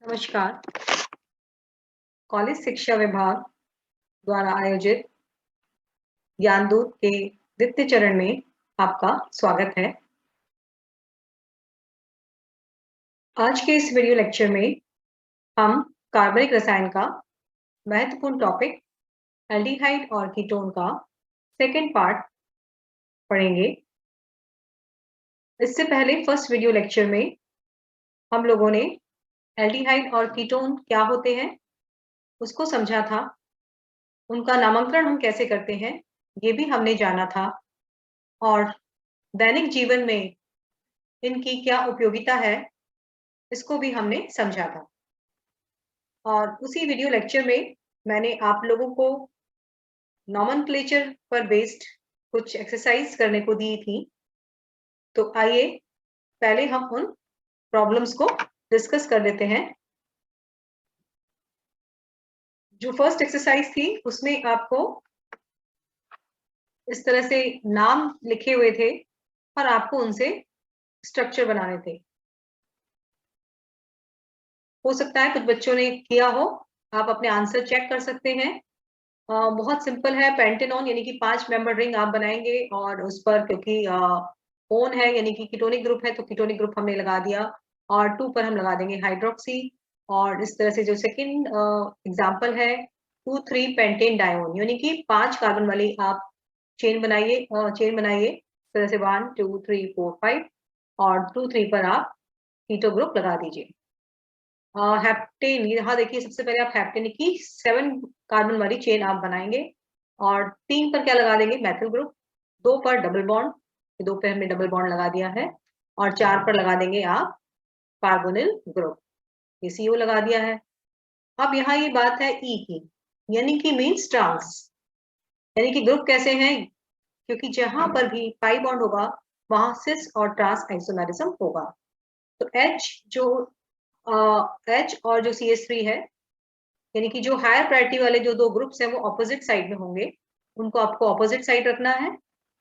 नमस्कार। कॉलेज शिक्षा विभाग द्वारा आयोजित ज्ञानदूत के द्वितीय चरण में आपका स्वागत है। आज के इस वीडियो लेक्चर में हम कार्बनिक रसायन का महत्वपूर्ण टॉपिक एल्डिहाइड और कीटोन का सेकेंड पार्ट पढ़ेंगे। इससे पहले फर्स्ट वीडियो लेक्चर में हम लोगों ने एल्डिहाइड और कीटोन क्या होते हैं उसको समझा था, उनका नामकरण हम कैसे करते हैं ये भी हमने जाना था और दैनिक जीवन में इनकी क्या उपयोगिता है इसको भी हमने समझा था। और उसी वीडियो लेक्चर में मैंने आप लोगों को नॉमेनक्लेचर पर बेस्ड कुछ एक्सरसाइज करने को दी थी। तो आइए पहले हम उन प्रॉब्लम्स को डिस्कस कर लेते हैं। जो फर्स्ट एक्सरसाइज थी उसमें आपको इस तरह से नाम लिखे हुए थे और आपको उनसे स्ट्रक्चर बनाने थे। हो सकता है कुछ बच्चों ने किया हो, आप अपने आंसर चेक कर सकते हैं। बहुत सिंपल है। पेंटेनॉन यानी कि 5 मेंबर रिंग आप बनाएंगे और उस पर क्योंकि ओन है यानी कि कीटोनिक ग्रुप है तो कीटोनिक ग्रुप हमने लगा दिया और 2 पर हम लगा देंगे हाइड्रोक्सी। और इस तरह से जो सेकंड एग्जांपल है 2,3 पेंटेन डायोन यानी कि 5 कार्बन वाली आप चेन बनाइए इस तरह से 1 2 3 4 5 और 2 3 पर आप कीटो ग्रुप लगा दीजिए। हेप्टेन, यहाँ देखिए सबसे पहले आप हेप्टेन की 7 कार्बन वाली चेन आप बनाएंगे और 3 पर क्या लगा देंगे मैथिल ग्रुप, 2 पर डबल बॉन्ड, 2 पे हमने डबल बॉन्ड लगा दिया है और 4 पर लगा देंगे आप कार्बोनिल ग्रुप, ये CO लगा दिया है। अब यहाँ ये बात है ई की, यानी कि मीन्स ट्रांस, यानी कि ग्रुप कैसे हैं, क्योंकि जहां पर भी पाई बॉन्ड होगा वहां सिस और ट्रांस आइसोमेरिज्म होगा। तो H और जो CH3 है यानी कि जो हायर प्रायोरिटी वाले जो 2 ग्रुप्स हैं वो ऑपोजिट साइड में होंगे, उनको आपको ऑपोजिट साइड रखना है,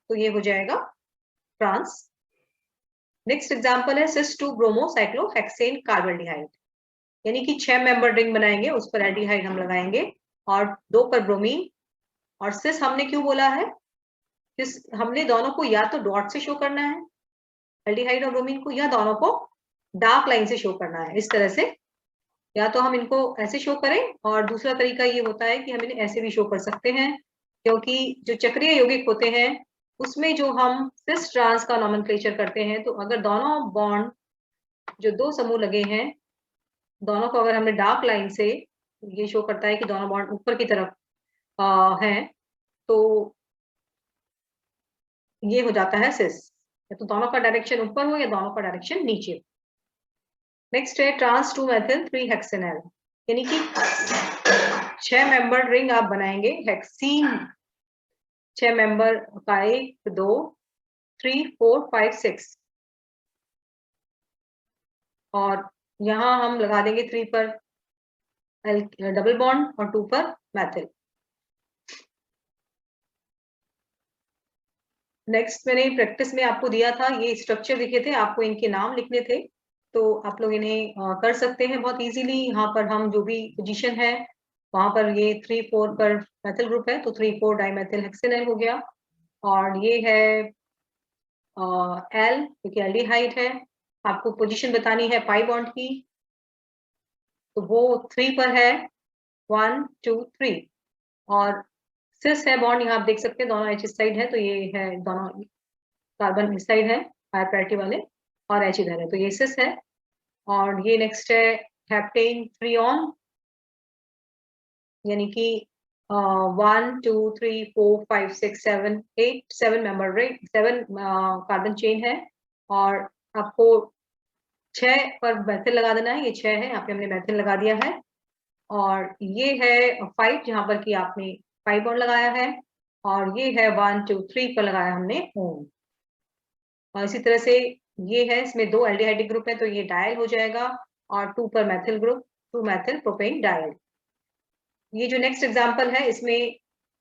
तो ये हो जाएगा ट्रांस। नेक्स्ट एग्जांपल है सिस 2 ब्रोमो साइक्लोहेक्सेन कार्बल्डिहाइड, यानी कि 6 मेंबर रिंग बनाएंगे, उस पर एल्डिहाइड हम लगाएंगे और 2 पर ब्रोमीन। और सिस हमने क्यों बोला है, सिस हमने दोनों को या तो डॉट से शो करना है एल्डिहाइड और ब्रोमीन को, या दोनों को डार्क लाइन से शो करना है इस तरह से, या तो हम इनको ऐसे शो करें और दूसरा तरीका ये होता है कि हम इन्हें ऐसे भी शो कर सकते हैं, क्योंकि जो चक्रीय यौगिक होते हैं उसमें जो हम सिस ट्रांस का नॉमेनक्लेचर करते हैं, तो अगर दोनों बॉन्ड जो 2 समूह लगे हैं दोनों को अगर हमने डार्क लाइन से, ये शो करता है कि दोनों बॉन्ड ऊपर की तरफ हैं, तो ये हो जाता है सिस, तो दोनों का डायरेक्शन ऊपर हो या दोनों का डायरेक्शन नीचे। नेक्स्ट है ट्रांस 2 मेथिल 3 हेक्सेनल, यानी कि 6 मेंबर रिंग आप बनाएंगे हेक्सीन, 6 मेंबर का 1 2 3 4 5 6 और यहाँ हम लगा देंगे 3 पर डबल बॉन्ड और 2 पर मैथिल। नेक्स्ट मैंने प्रैक्टिस में आपको दिया था, ये स्ट्रक्चर दिखे थे, आपको इनके नाम लिखने थे, तो आप लोग इन्हें कर सकते हैं बहुत इजीली। यहाँ पर हम जो भी पोजीशन है वहां पर ये 3 4 पर मैथिल ग्रुप है तो 3 4 डाइमेथिल हेक्सेनल हो गया, और ये है एल क्योंकि एल्डिहाइड है। आपको पोजीशन बतानी है पाई बॉन्ड की, तो वो 3 पर है 1 2 3, और सिस है बॉन्ड, यहाँ आप देख सकते हैं दोनों H इस साइड है तो ये है, दोनों कार्बन इस साइड है हायर प्रायोरिटी वाले और H इधर है तो ये सिस है। और ये नेक्स्ट है हेप्टेन फ्रीऑन, यानी कि 1 2 3 4 5 6 7 8 7 मेंबर रिंग 7 कार्बन चेन है, और आपको 6 पर मैथिल लगा देना है, ये 6 है, यहाँ पे हमने मैथिल लगा दिया है। और ये है 5 जहां पर कि आपने 5 बॉन्ड लगाया है, और ये है 1 2 3 पर लगाया हमने ओम। और इसी तरह से ये है, इसमें 2 एल्डिहाइडिक ग्रुप है तो ये डायल हो जाएगा, और 2 पर Maithil group 2 Maithil propane dial. ये जो नेक्स्ट एग्जांपल है इसमें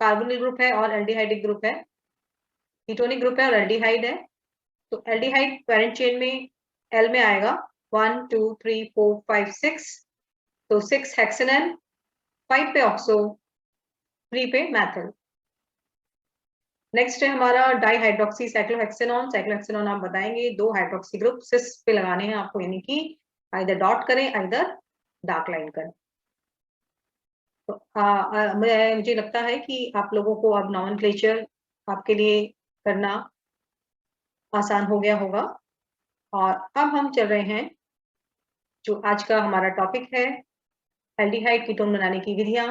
कार्बोनिल ग्रुप है और एल्डिहाइडिक ग्रुप है, कीटोनिक ग्रुप है और एल्डिहाइड है। तो एल्डिहाइड पेरेंट चेन में एल में आएगा 1 2 3 4 5 6, तो 6 हेक्सेनन, 5 पे ऑक्सो, 3 पे मैथिल। नेक्स्ट है हमारा डाईहाइड्रोक्सी साइक्लोहेक्सेनॉन। साइक्लोहेक्सेनॉन आप बताएंगे 2 हाइड्रोक्सी ग्रुप सिस पे लगाने हैं आपको, यानी कि आइदर डॉट करें आइदर डार्क लाइन करें। तो मुझे लगता है कि आप लोगों को अब नॉमेनक्लेचर आपके लिए करना आसान हो गया होगा। और अब हम चल रहे हैं जो आज का हमारा टॉपिक है, एल्डिहाइड कीटोन बनाने की विधियां।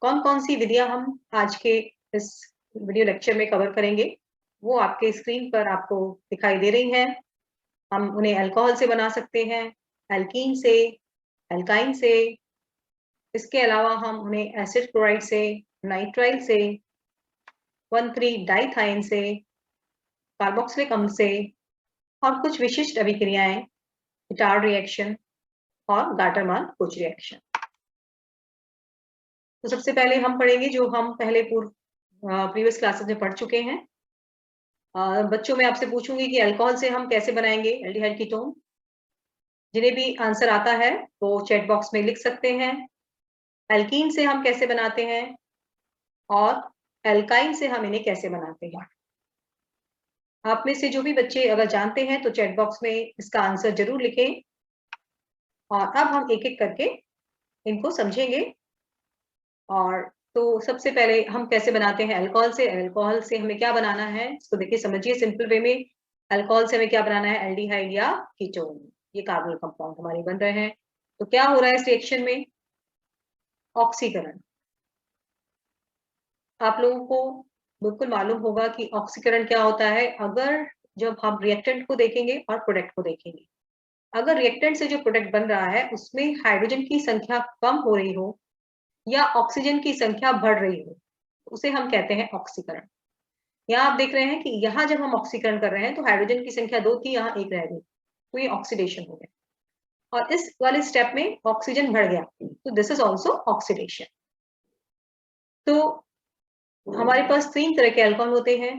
कौन कौन सी विधियां हम आज के इस वीडियो लेक्चर में कवर करेंगे वो आपके स्क्रीन पर आपको दिखाई दे रही हैं। हम उन्हें अल्कोहल से बना सकते हैं, एल्कीन से, एल्काइन से। इसके अलावा हम उन्हें एसिड क्लोराइड से, नाइट्राइल से, 1,3-डाइथाइन से, कार्बोक्सिलिक अम्ल से, और कुछ विशिष्ट अभिक्रियाएं, इटार्ड रिएक्शन और गाटरमान-पुच रिएक्शन। तो सबसे पहले हम पढ़ेंगे जो हम पहले प्रीवियस क्लासेस में पढ़ चुके हैं। बच्चों में आपसे पूछूंगी कि अल्कोहल से हम कैसे बनाएंगे एल्डिहाइड कीटोन। जिन्हें भी आंसर आता है वो चैट बॉक्स में लिख सकते हैं। एल्कीन से हम कैसे बनाते हैं और एल्काइन से हम इन्हें कैसे बनाते हैं। आप में से जो भी बच्चे अगर जानते हैं तो चैट बॉक्स में इसका आंसर जरूर लिखें। और अब हम एक एक करके इनको समझेंगे। और तो सबसे पहले हम कैसे बनाते हैं अल्कोहल से। अल्कोहल से हमें क्या बनाना है इसको देखिए, समझिए सिंपल वे में। अल्कोहल से हमें क्या बनाना है, एल्डिहाइड या कीटोन। ये कार्बोनिल कंपाउंड हमारे बन रहे हैं। तो क्या हो रहा है इस रिएक्शन में, ऑक्सीकरण। आप लोगों को बिल्कुल मालूम होगा कि ऑक्सीकरण क्या होता है अगर जब हम रिएक्टेंट को देखेंगे और प्रोडक्ट को देखेंगे। अगर रिएक्टेंट से जो प्रोडक्ट बन रहा है उसमें हाइड्रोजन की संख्या कम हो रही हो या ऑक्सीजन की संख्या बढ़ रही हो, उसे हम कहते हैं ऑक्सीकरण। यहाँ आप देख रहे हैं कि यहाँ जब हम ऑक्सीकरण कर रहे हैं तो हाइड्रोजन की संख्या 2 थी, यहाँ 1 रह गई, तो ये ऑक्सीडेशन हो गया। और इस वाले स्टेप में ऑक्सीजन बढ़ गया, तो दिस इज ऑल्सो ऑक्सीडेशन। तो हमारे पास 3 तरह के अल्कोहल होते हैं।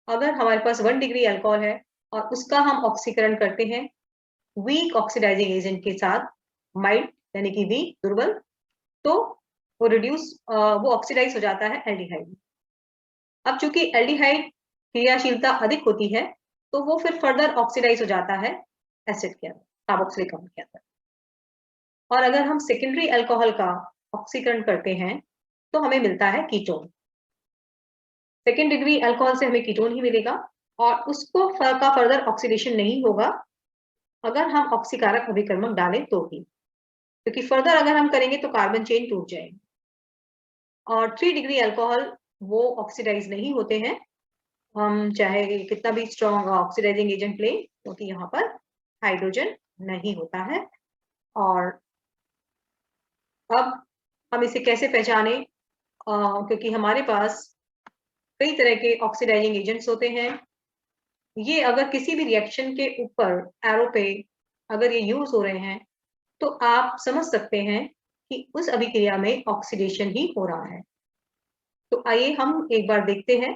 अगर हमारे पास 1 डिग्री अल्कोहल है और उसका हम ऑक्सीकरण करते हैं वीक ऑक्सीडाइजिंग एजेंट के साथ, माइल्ड यानी कि वीक, दुर्बल, तो वो ऑक्सीडाइज हो जाता है एल्डिहाइड। अब चूंकि एल्डिहाइड क्रियाशीलता अधिक होती है तो वो फिर फर्दर ऑक्सीडाइज हो जाता है एसिड के अंदर, कार्बोक्सिलिक अम्ल के अंदर। और अगर हम सेकेंडरी अल्कोहल का ऑक्सीकरण करते हैं तो हमें मिलता है कीटोन। सेकेंड डिग्री अल्कोहल से हमें कीटोन ही मिलेगा और उसको का फर्दर ऑक्सीडेशन नहीं होगा अगर हम ऑक्सीकारक अभिकर्मक डालें तो भी, क्योंकि फर्दर अगर हम करेंगे तो कार्बन चेन टूट जाएगी। और 3 डिग्री अल्कोहल वो ऑक्सीडाइज नहीं होते हैं, हम चाहे कितना भी स्ट्रॉन्ग ऑक्सीडाइजिंग एजेंट लें, क्योंकि यहाँ पर हाइड्रोजन नहीं होता है। और अब हम इसे कैसे पहचाने, क्योंकि हमारे पास कई तरह के ऑक्सीडाइजिंग एजेंट्स होते हैं। ये अगर किसी भी रिएक्शन के ऊपर एरो पे अगर ये यूज हो रहे हैं तो आप समझ सकते हैं कि उस अभिक्रिया में ऑक्सीडेशन ही हो रहा है। तो आइए हम एक बार देखते हैं।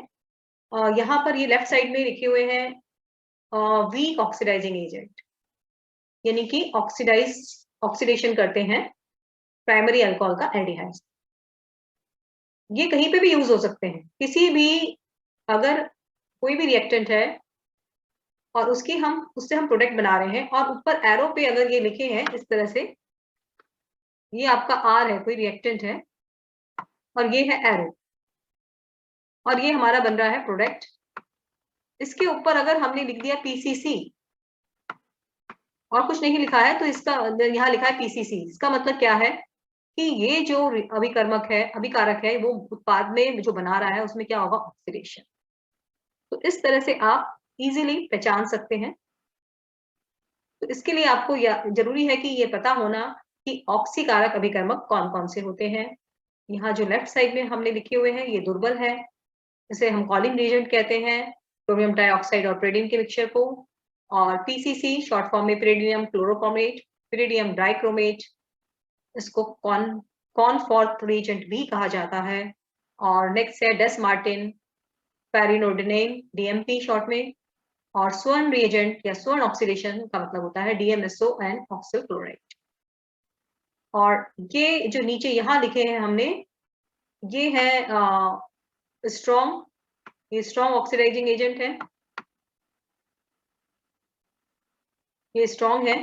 यहाँ पर ये लेफ्ट साइड में लिखे हुए हैं वीक ऑक्सीडाइजिंग एजेंट, यानी कि ऑक्सीडेशन करते हैं प्राइमरी अल्कोहल का एल्डिहाइड। ये कहीं पे भी यूज हो सकते हैं, किसी भी, अगर कोई भी रिएक्टेंट है और उससे हम प्रोडक्ट बना रहे हैं और ऊपर एरो पे अगर ये लिखे हैं इस तरह से, ये आपका आर है, कोई रिएक्टेंट है और ये है एरो और ये हमारा बन रहा है प्रोडक्ट। इसके ऊपर अगर हमने लिख दिया पीसीसी और कुछ नहीं लिखा है तो इसका यहाँ लिखा है पीसीसी, इसका मतलब क्या है कि ये जो अभिकर्मक है, अभिकारक है, वो उत्पाद में जो बना रहा है उसमें क्या होगा, ऑक्सीडेशन। तो इस तरह से आप इजीली पहचान सकते हैं। तो इसके लिए आपको जरूरी है कि ये पता होना कि ऑक्सीकारक अभिकर्मक कौन कौन से होते हैं। यहाँ जो लेफ्ट साइड में हमने लिखे हुए हैं ये दुर्बल है, इसे हम कॉलिंग रिएजेंट कहते हैं, क्रोमियम डाइऑक्साइड और पेरिडियम के मिक्सचर को। और पीसीसी शॉर्ट फॉर्म में पेरिडियम क्लोरोक्रोमेट, पेरिडियम डाइक्रोमेट, इसको कॉनफॉर्थ रिएजेंट भी कहा जाता है। और नेक्स्ट है डेस मार्टिन पैरिनोडिनेम, डीएमपी शॉर्ट में। और स्वर्ण रिएजेंट या स्वर्ण ऑक्सीडेशन का मतलब होता है डीएमएसओ एंड ऑक्सिल क्लोराइड। और ये जो नीचे यहाँ लिखे हैं हमने, ये है स्ट्रॉन्ग, ये स्ट्रॉन्ग ऑक्सीडाइजिंग एजेंट है, ये स्ट्रॉन्ग है,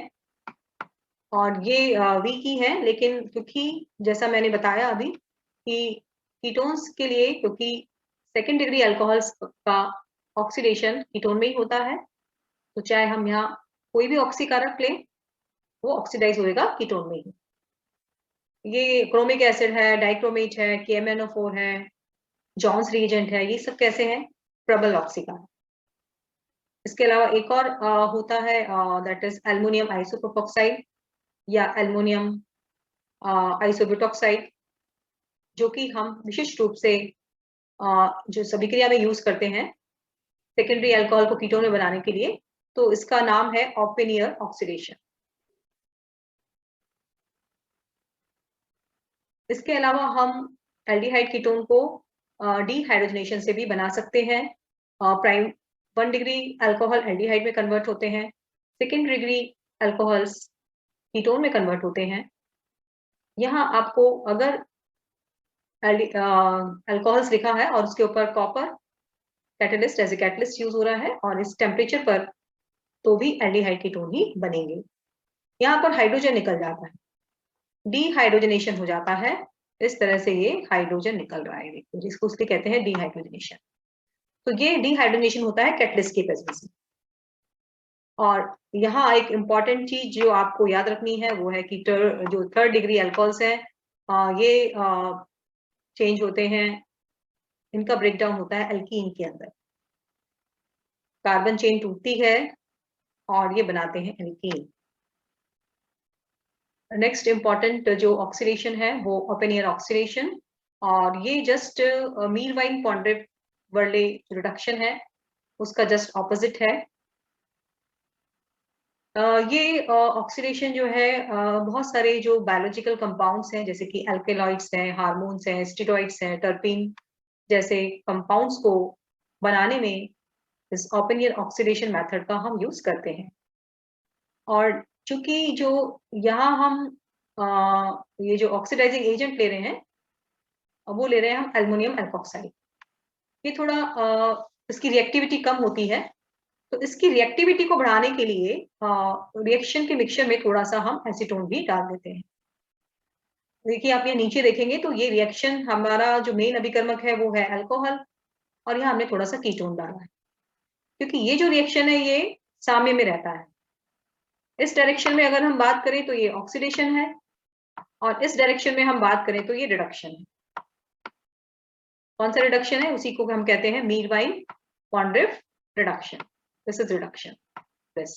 और ये वीक ही है। लेकिन क्योंकि जैसा मैंने बताया अभी कि कीटोन्स के लिए, क्योंकि सेकेंड डिग्री अल्कोहल्स का ऑक्सीडेशन कीटोन में ही होता है, तो चाहे हम यहाँ कोई भी ऑक्सीकारक लें, वो ऑक्सीडाइज होएगा कीटोन में ही। ये क्रोमिक एसिड है, डाइक्रोमेट है, KMnO4 है, जॉन्स रिएजेंट है, ये सब कैसे हैं? प्रबल ऑक्सीकारक। इसके अलावा एक और होता है, दैट इज एल्युमिनियम आइसोप्रोपोक्साइड या एल्युमिनियम आइसोब्यूटॉक्साइड, जो कि हम विशिष्ट रूप से जो सभी क्रिया में यूज करते हैं सेकेंडरी अल्कोहल को कीटोन में बनाने के लिए। तो इसका नाम है ओपेनियर ऑक्सीडेशन। इसके अलावा हम एल्डिहाइड कीटोन को डीहाइड्रोजनेशन से भी बना सकते हैं। प्राइम 1 डिग्री अल्कोहल एल्डिहाइड में कन्वर्ट होते हैं, सेकेंड डिग्री अल्कोहल्स कीटोन में कन्वर्ट होते हैं। यहाँ आपको अगर अल्कोहल्स लिखा है और उसके ऊपर copper catalyst as a catalyst use हो रहा है, और इस टेम्परेचर पर तो भी एल्डिहाइड कीटोन ही बनेंगे। यहाँ पर हाइड्रोजन निकल जाता है, डीहाइड्रोजनेशन हो जाता है, इस तरह से ये हाइड्रोजन निकल रहा है, जिसको उसके कहते हैं डीहाइड्रोजनेशन। तो ये डीहाइड्रोजनेशन होता है कैटलिस्ट के प्रेजेंस में। और यहाँ एक इम्पॉर्टेंट चीज जो आपको याद रखनी है वो है कि जो थर्ड डिग्री अल्कोहल्स है, ये चेंज होते हैं, इनका ब्रेकडाउन होता है एल्कीन के अंदर। कार्बन चेन टूटती है और ये बनाते हैं एल्कीन। नेक्स्ट इंपॉर्टेंट जो ऑक्सीडेशन है वो ओपेनियर ऑक्सीडेशन, और ये जस्ट मीरवाइन पॉन्ड्रिप वर्ले रिडक्शन है, उसका जस्ट ऑपोजिट है। ये ऑक्सीडेशन जो है बहुत सारे जो बायोलॉजिकल कंपाउंड्स हैं, जैसे कि एल्केलॉइड्स हैं, हार्मोन्स हैं, स्टेरॉइड्स हैं, टर्पीन जैसे कंपाउंड्स को बनाने में इस ओपेनियर ऑक्सीडेशन मेथड का हम यूज करते हैं। और चूंकि जो यहाँ हम ये जो ऑक्सीडाइजिंग एजेंट ले रहे हैं, वो ले रहे हैं हम एल्युमिनियम एल्कोक्साइड। ये थोड़ा इसकी रिएक्टिविटी कम होती है, तो इसकी रिएक्टिविटी को बढ़ाने के लिए रिएक्शन के मिक्सचर में थोड़ा सा हम एसीटोन भी डाल देते हैं। देखिए आप ये नीचे देखेंगे तो ये रिएक्शन, हमारा जो मेन अभिकर्मक है वो है अल्कोहल, और यहाँ हमने थोड़ा सा कीटोन डाला है, क्योंकि ये जो रिएक्शन है ये साम्य में रहता है। इस डायरेक्शन में अगर हम बात करें तो ये ऑक्सीडेशन है, और इस डायरेक्शन में हम बात करें तो ये रिडक्शन है। कौन सा रिडक्शन है? उसी को हम कहते हैं मीरवाइन पॉन्ड्रिप reduction. This is reduction, this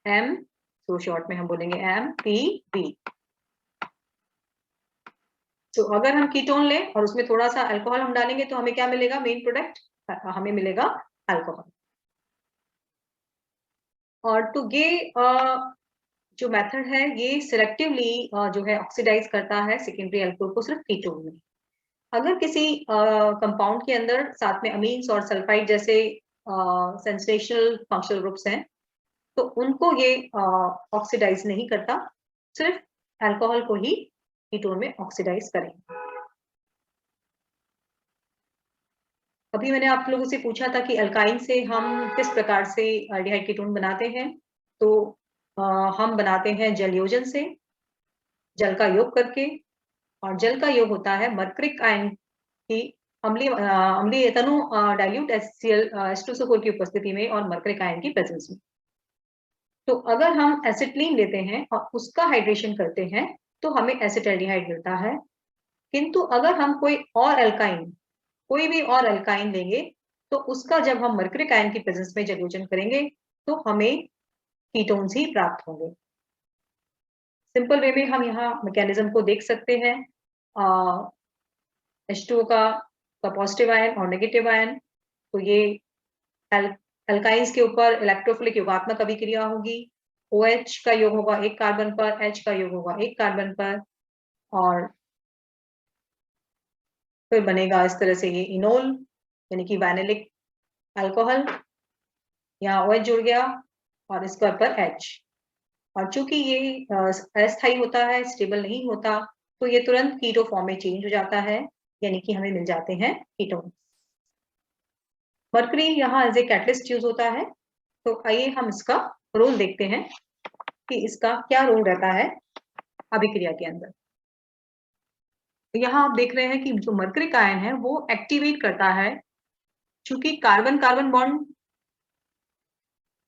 M, तो शॉर्ट में हम बोलेंगे MPV। तो अगर हम कीटोन लें और उसमें थोड़ा सा अल्कोहल हम डालेंगे तो हमें क्या मिलेगा? मेन प्रोडक्ट हमें मिलेगा अल्कोहल। और तो ये जो मेथड है ये सिलेक्टिवली जो है ऑक्सीडाइज करता है सेकेंडरी अल्कोहल को सिर्फ कीटोन में। अगर किसी कंपाउंड के अंदर साथ में अमीन्स और सल्फाइड जैसे सेंसेशनल फंक्शनल ग्रुप्स हैं, तो उनको ये ऑक्सीडाइज नहीं करता, सिर्फ अल्कोहल को ही कीटोन में ऑक्सीडाइज करेंगे। अभी मैंने आप लोगों से पूछा था कि अल्काइन से हम किस प्रकार से एल्डिहाइड कीटोन बनाते हैं, तो हम बनाते हैं जल योजन से, जल का योग करके। और जल का योग होता है मर्करिक आयन की अम्लीय तनु डाइल्यूट HCl H2SO4 की उपस्थिति में और मर्करिक आयन की प्रेजेंस में। तो अगर हम एसिटिलीन लेते हैं और उसका हाइड्रेशन करते हैं तो हमें एसिटाल्डिहाइड मिलता है। किंतु अगर हम कोई भी और अल्काइन लेंगे तो उसका जब हम मर्करिक आयन की प्रेजेंस में जलयोजन करेंगे तो हमें कीटोन्स ही प्राप्त होंगे। सिंपल वे में हम यहाँ मैकेनिज्म को देख सकते हैं। H2O का पॉजिटिव आयन और नेगेटिव आयन, तो ये अल्काइंस के ऊपर इलेक्ट्रोफिलिक योगात्मक अभिक्रिया होगी। OH का योग होगा एक कार्बन पर, H का योग होगा एक कार्बन पर, और फिर बनेगा इस तरह से ये इनोल यानी कि वैनिलिक अल्कोहल। यहाँ OH जुड़ गया और इसके ऊपर H, और चूंकि ये अस्थायी होता है, स्टेबल नहीं होता, तो ये तुरंत कीटो फॉर्म में चेंज हो जाता है, यानी कि हमें मिल जाते हैं कीटोन। मरकरी यहाँ एज ए कैटलिस्ट यूज होता है। तो आइए हम इसका रोल देखते हैं कि इसका क्या रोल रहता है अभिक्रिया के अंदर। तो यहाँ आप देख रहे हैं कि जो मरकरी आयन है वो एक्टिवेट करता है, चूंकि कार्बन कार्बन बॉन्ड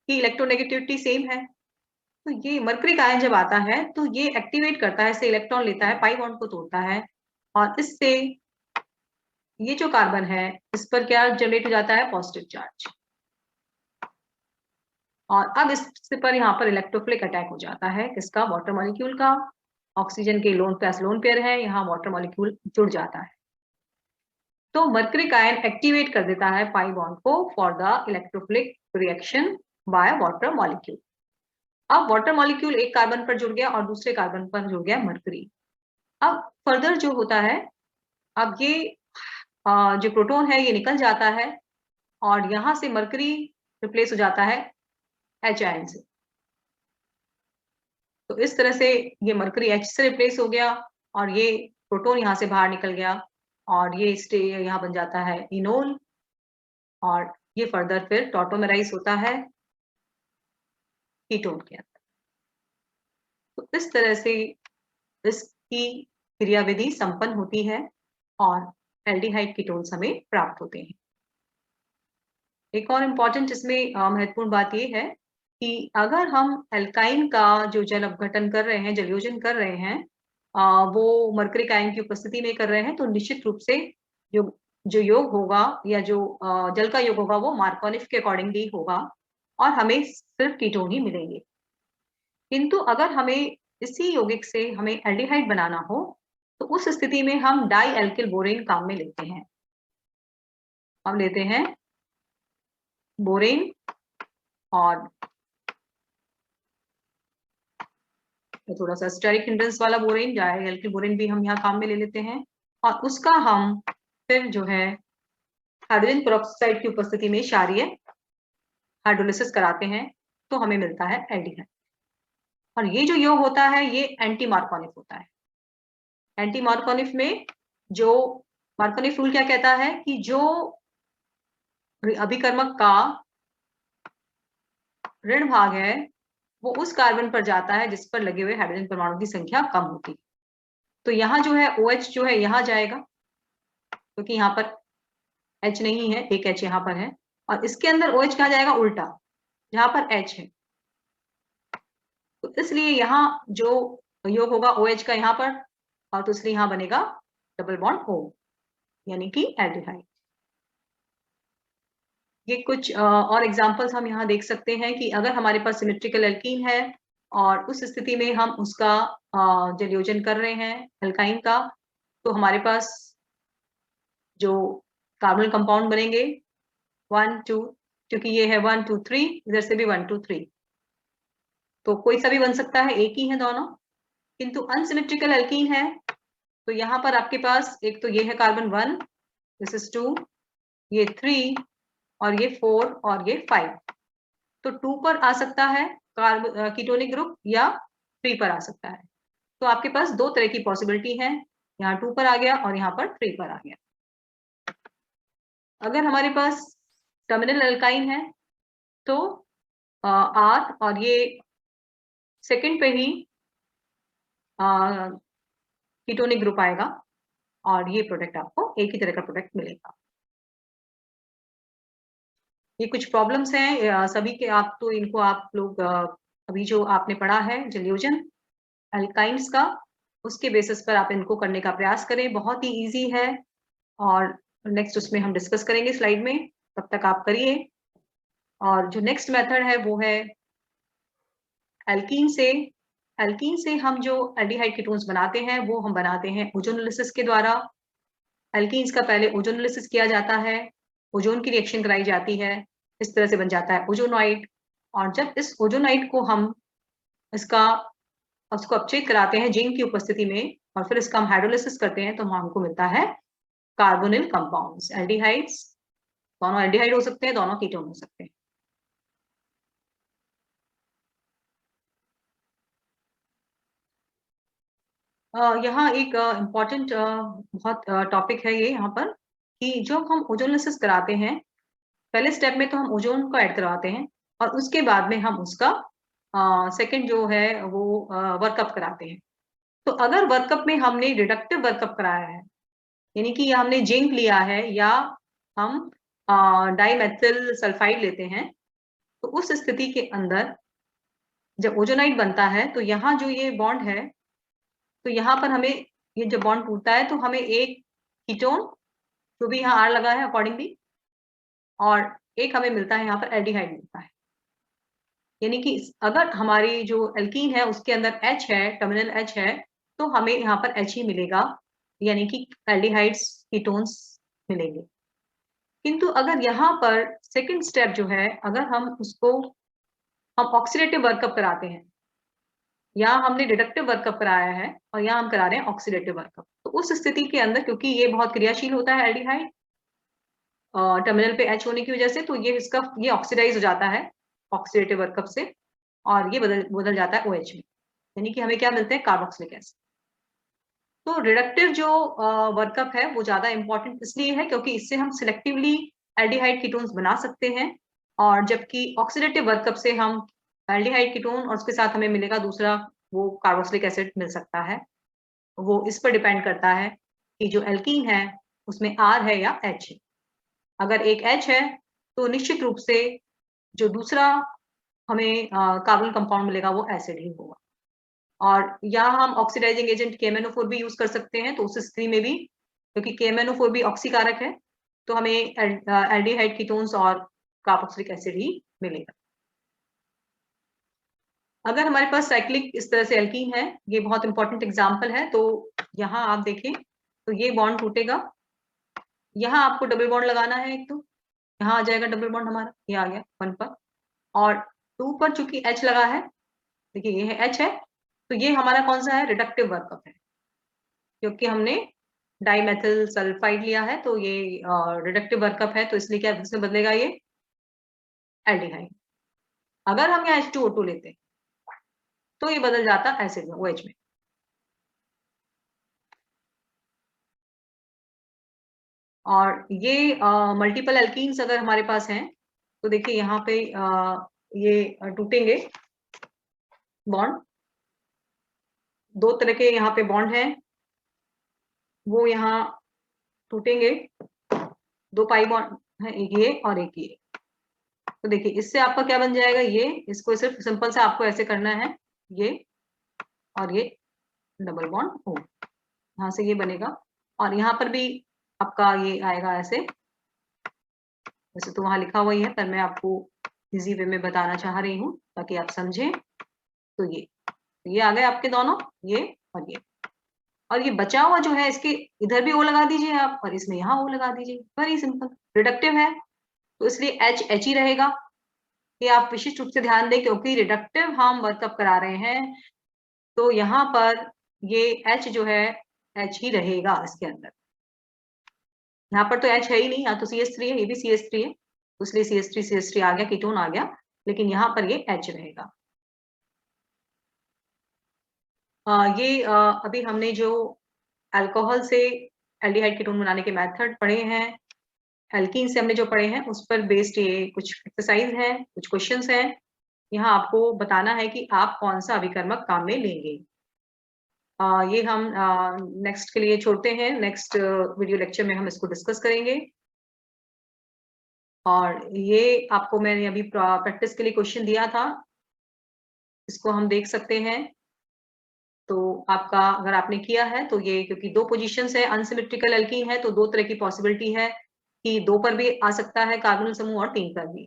की इलेक्ट्रोनेगेटिविटी सेम है, तो ये मरकरी आयन जब आता है तो ये एक्टिवेट करता है, इससे इलेक्ट्रॉन लेता है, पाई बॉन्ड को तोड़ता है, और इससे ये जो कार्बन है इस पर क्या जनरेट हो जाता है, पॉजिटिव चार्ज। और अब इस पर यहाँ पर इलेक्ट्रोफिलिक अटैक हो जाता है किसका, वाटर मॉलिक्यूल का। ऑक्सीजन के लोन प्लस लोन पेयर है, यहाँ वाटर मॉलिक्यूल जुड़ जाता है, तो मरकरी आयन एक्टिवेट कर देता है पाई बॉन्ड को for the electrophilic reaction by water molecule. अब वाटर मॉलिक्यूल एक कार्बन पर जुड़ गया और दूसरे कार्बन पर जुड़ गया मरकरी। अब फर्दर जो होता है, अब ये जो प्रोटॉन है ये निकल जाता है और यहां से मरकरी रिप्लेस हो जाता है H आयन से। तो इस तरह से ये मरकरी H से रिप्लेस हो गया और ये प्रोटॉन यहाँ से बाहर निकल गया और ये स्टे यहाँ बन जाता है इनोल, और ये फर्दर फिर टॉटोमेराइज होता है कीटोन के अंदर। तो इस तरह से इसकी क्रियाविधि संपन्न होती है और एल्डिहाइड कीटोन्स हमें प्राप्त होते हैं। एक और इम्पॉर्टेंट इसमें महत्वपूर्ण बात यह है कि अगर हम एल्काइन का जो जल अपघटन कर रहे हैं, जलयोजन कर रहे हैं, वो मरकरी आयन की उपस्थिति में कर रहे हैं, तो निश्चित रूप से जो योग होगा या जो जल का योग होगा वो मार्कोनिफ के अकॉर्डिंगली होगा और हमें सिर्फ कीटोन ही मिलेंगे। किंतु अगर हमें इसी यौगिक से हमें एल्डिहाइड बनाना हो तो उस स्थिति में हम डाई एल्किल बोरेन काम में लेते हैं। हम लेते हैं बोरेन, और थोड़ा सा स्टेरिक हिंड्रेंस वाला बोरेन, डाई एल्किल बोरेन भी हम यहाँ काम में ले लेते हैं, और उसका हम फिर जो है हाइड्रोजन पेरोक्साइड की उपस्थिति में क्षारीय हाइड्रोलिसिस कराते हैं, तो हमें मिलता है एल्डिहाइड। और ये जो योग होता है ये एंटी मार्कोनिफ होता है। एंटी मार्कोनिफ में जो मार्कोनिफ रूल क्या कहता है कि जो अभिकर्मक का ऋण भाग है वो उस कार्बन पर जाता है जिस पर लगे हुए हाइड्रोजन परमाणु की संख्या कम होती। तो यहाँ जो है OH जो है यहाँ जाएगा, क्योंकि यहाँ पर H नहीं है, एक H यहाँ पर है, और इसके अंदर OH कहाँ जाएगा, उल्टा, जहाँ पर H है। तो इसलिए यहाँ जो योग होगा OH का यहाँ पर, और तो इसलिए यहाँ बनेगा डबल बॉन्ड O, यानी कि एल्डिहाइड। ये कुछ और एग्जांपल्स हम यहाँ देख सकते हैं कि अगर हमारे पास सिमेट्रिकल एल्कीन है और उस स्थिति में हम उसका जलयोजन कर रहे हैं एल्काइन का, तो हमारे पास जो कार्बोनिल कंपाउंड बनेंगे 1 2, क्योंकि ये है 1 2 3, इधर से भी 1 2 3, तो कोई सा भी बन सकता है, एक ही है दोनों। किंतु अनसिमेट्रिकल एल्कीन है तो यहाँ पर आपके पास एक तो ये है कार्बन 1, दिस इज 2, ये 3, और ये 4 और ये 5। तो 2 पर आ सकता है कीटोनिक ग्रुप या 3 पर आ सकता है। तो आपके पास दो तरह की पॉसिबिलिटी है, यहाँ 2 पर आ गया और यहाँ पर 3 पर आ गया। अगर हमारे पास टर्मिनल एल्काइन है तो R और ये सेकंड पे ही कीटोनिक ग्रुप आएगा और ये प्रोडक्ट आपको एक ही तरह का प्रोडक्ट मिलेगा। ये कुछ प्रॉब्लम्स हैं सभी के, आप तो इनको आप लोग अभी जो आपने पढ़ा है जलयोजन एल्काइंस का, उसके बेसिस पर आप इनको करने का प्रयास करें, बहुत ही इजी है। और नेक्स्ट उसमें हम डिस्कस करेंगे स्लाइड में, तब तक आप करिए। और जो नेक्स्ट मेथड है वो है एल्कीन से हम जो एल्डिहाइड कीटोन्स बनाते हैं वो हम बनाते हैं ओजोनोलिसिस के द्वारा। एल्कीन्स का पहले ओजोनोलिसिस किया जाता है, ओजोन की रिएक्शन कराई जाती है, इस तरह से बन जाता है ओजोनाइड। और जब इस ओजोनाइड को हम उसको अपचेत कराते हैं जिंक की उपस्थिति में और फिर इसका हम हाइड्रोलिसिस करते हैं, तो हमको मिलता है कार्बोनिल कंपाउंड्स, एल्डिहाइड्स। दोनों एल्डिहाइड हो सकते हैं, दोनों कीटोन हो सकते हैं। यहाँ एक इम्पॉर्टेंट बहुत टॉपिक है ये यहाँ पर, कि जब हम ओजोनोलिसिस कराते हैं, पहले स्टेप में तो हम ओजोन को ऐड करवाते हैं और उसके बाद में हम उसका सेकंड जो है वो वर्कअप कराते हैं। तो अगर वर्कअप में हमने रिडक्टिव वर्कअप कराया है, यानी कि हमने जिंक लिया है या हम डाइमेथिल सल्फाइड लेते हैं, तो उस स्थिति के अंदर जब ओजोनाइड बनता है तो यहाँ जो ये बॉन्ड है, तो यहाँ पर हमें ये जब बॉन्ड टूटता है तो हमें एक कीटोन, जो भी यहाँ आर लगा है अकॉर्डिंगली, और एक हमें मिलता है यहाँ पर एल्डिहाइड मिलता है। यानी कि अगर हमारी जो एल्कीन है उसके अंदर H है, टर्मिनल H है, तो हमें यहाँ पर H ही मिलेगा, यानी कि एल्डिहाइड्स कीटोन्स मिलेंगे। किंतु अगर यहाँ पर सेकंड स्टेप जो है, अगर हम उसको हम ऑक्सीडेटिव वर्कअप कराते हैं, यहाँ हमने रिडक्टिव वर्कअप कराया है और यहाँ हम करा रहे हैं ऑक्सीडेटिव वर्कअप, तो उस स्थिति के अंदर क्योंकि ये बहुत क्रियाशील होता है एल्डिहाइड टर्मिनल पे H होने की वजह से, तो ये ऑक्सीडाइज हो जाता है ऑक्सीडेटिव वर्कअप से और ये बदल जाता है OH में, यानी कि हमें क्या मिलते हैं, कार्बोक्सिलिक एसिड। तो रिडक्टिव जो वर्कअप है वो ज्यादा इंपॉर्टेंट इसलिए है क्योंकि इससे हम सिलेक्टिवली एल्डिहाइड कीटोन्स बना सकते हैं, और जबकि ऑक्सीडेटिव वर्कअप से हम एल्डिहाइड कीटोन और उसके साथ हमें मिलेगा दूसरा वो कार्बोक्सिलिक एसिड मिल सकता है। वो इस पर डिपेंड करता है कि जो एल्कीन है उसमें R है या H है। अगर एक H है तो निश्चित रूप से जो दूसरा हमें कार्बन कंपाउंड मिलेगा वो एसिड ही होगा। और यहाँ हम ऑक्सीडाइजिंग एजेंट KMnO4 भी यूज कर सकते हैं, तो उस स्थिति में भी क्योंकि KMnO4 भी ऑक्सीकारक है, तो हमें एल्डिहाइड कीटोन्स और कार्बोक्सिलिक एसिड ही मिलेगा। अगर हमारे पास साइक्लिक इस तरह से एल्कीन है, ये बहुत इंपॉर्टेंट एग्जांपल है, तो यहाँ आप देखें तो ये बॉन्ड टूटेगा, यहाँ आपको डबल बॉन्ड लगाना है, एक तो यहाँ आ जाएगा डबल बॉन्ड हमारा, ये आ गया 1 पर, और 2 पर चूंकि H लगा है, देखिए ये है H है, तो ये हमारा कौन सा है, रिडक्टिव वर्कअप है, क्योंकि हमने डाइमेथिल सल्फाइड लिया है, तो ये रिडक्टिव वर्कअप है, तो इसलिए क्या इसमें बदलेगा ये एल्डिहाइड। अगर हम यहाँ H2O2 लेते हैं तो ये बदल जाता एसिड में, OH में। और ये मल्टीपल एल्कीन्स अगर हमारे पास हैं तो देखिए यहाँ पे ये टूटेंगे बॉन्ड, 2 तरह के यहाँ पे बॉन्ड हैं, वो यहाँ टूटेंगे, 2 पाई बॉन्ड है, एक ये और एक ये। तो देखिए इससे आपका क्या बन जाएगा, ये इसको सिर्फ सिंपल से आपको ऐसे करना है, ये और ये डबल बॉन्ड O, यहाँ से ये बनेगा, और यहाँ पर भी आपका ये आएगा ऐसे, वैसे तो वहां लिखा हुआ ही है पर मैं आपको इजी वे में बताना चाह रही हूँ ताकि आप समझें। तो ये आ गए आपके दोनों, ये और ये बचा हुआ जो है इसके इधर भी O लगा दीजिए आप और इसमें यहाँ O लगा दीजिए, वेरी सिंपल। रिडक्टिव है तो इसलिए H ही रहेगा, ये आप विशिष्ट रूप से ध्यान दें क्योंकि रिडक्टिव हम वर्कअप करा रहे हैं, तो यहाँ पर ये H जो है H ही रहेगा इसके अंदर। यहाँ पर तो H है ही नहीं, यहाँ तो CH3 है, ये भी CH3 है, तो इसलिए CH3 आ गया, कीटोन आ गया, लेकिन यहाँ पर ये H रहेगा। ये अभी हमने जो अल्कोहल से एल्डिहाइड कीटोन बनाने के मेथड पढ़े हैं, एल्कीन से हमने जो पढ़े हैं उस पर बेस्ड ये कुछ एक्सरसाइज है, कुछ क्वेश्चंस हैं। यहाँ आपको बताना है कि आप कौन सा अभिकर्मक काम में लेंगे। ये हम नेक्स्ट के लिए छोड़ते हैं, नेक्स्ट वीडियो लेक्चर में हम इसको डिस्कस करेंगे। और ये आपको मैंने अभी प्रैक्टिस के लिए क्वेश्चन दिया था, इसको हम देख सकते हैं। तो आपका अगर आपने किया है तो ये क्योंकि 2 पोजीशंस है, अनसिमेट्रिकल एल्कीन है तो 2 तरह की पॉसिबिलिटी है कि 2 पर भी आ सकता है कार्बोनिल समूह और 3 पर भी।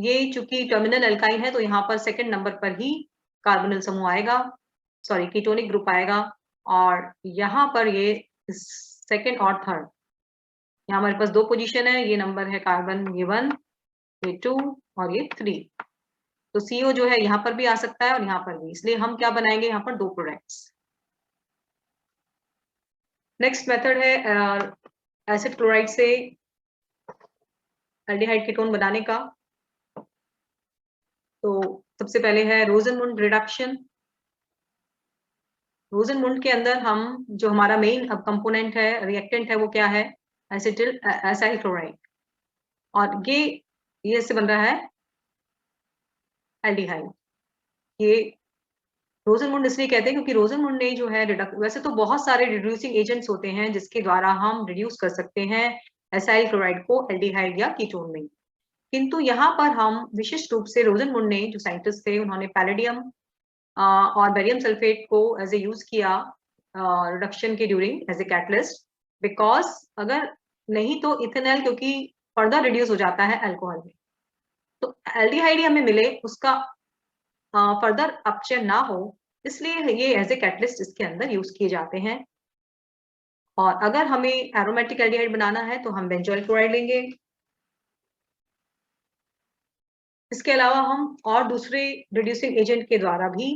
ये चूंकि टर्मिनल एल्काइन है तो यहाँ पर सेकंड नंबर पर ही कार्बोनिल समूह आएगा, सॉरी कीटोनिक ग्रुप आएगा, और यहाँ पर ये सेकंड और थर्ड, यहाँ हमारे पास 2 पोजीशन है, ये नंबर है कार्बन, ये 1, ये 2 और ये 3। तो CO जो है यहाँ पर भी आ सकता है और यहाँ पर भी, इसलिए हम क्या बनाएंगे यहाँ पर 2 प्रोडक्ट्स। नेक्स्ट मेथड है एसिड क्लोराइड से एल्डिहाइड कीटोन बनाने का। तो सबसे पहले है रोजनमुंड रिडक्शन। रोजनमुंड के अंदर हम जो हमारा मेन अब कंपोनेंट है, रिएक्टेंट है, वो क्या है? Acetyl acyl chloride. और ये इससे बन रहा है एल्डिहाइड। ये रोजनमुंड इसलिए कहते हैं क्योंकि रोजनमुंड ने जो है वैसे तो बहुत सारे रिड्यूसिंग एजेंट्स होते हैं जिसके द्वारा हम रिड्यूस कर सकते हैं एसाइल क्लोराइड को एल्डिहाइड या कीटोन में, किंतु यहाँ पर हम विशिष्ट रूप से रोजनमुंड ने जो साइंटिस्ट थे उन्होंने पैलेडियम और बेरियम सल्फेट को एज ए यूज किया रिडक्शन के during as a catalyst, because अगर नहीं तो इथेनॉल क्योंकि फर्दर रिड्यूस हो जाता है अल्कोहल में, तो एल्डिहाइड हमें मिले उसका फर्दर अपचयन ना हो, इसलिए ये एज ए कैटलिस्ट इसके अंदर यूज किए जाते हैं। और अगर हमें एरोमेटिक एल्डिहाइड बनाना है तो हम बेंजोइल क्लोराइड लेंगे। इसके अलावा हम और दूसरे रिड्यूसिंग एजेंट के द्वारा भी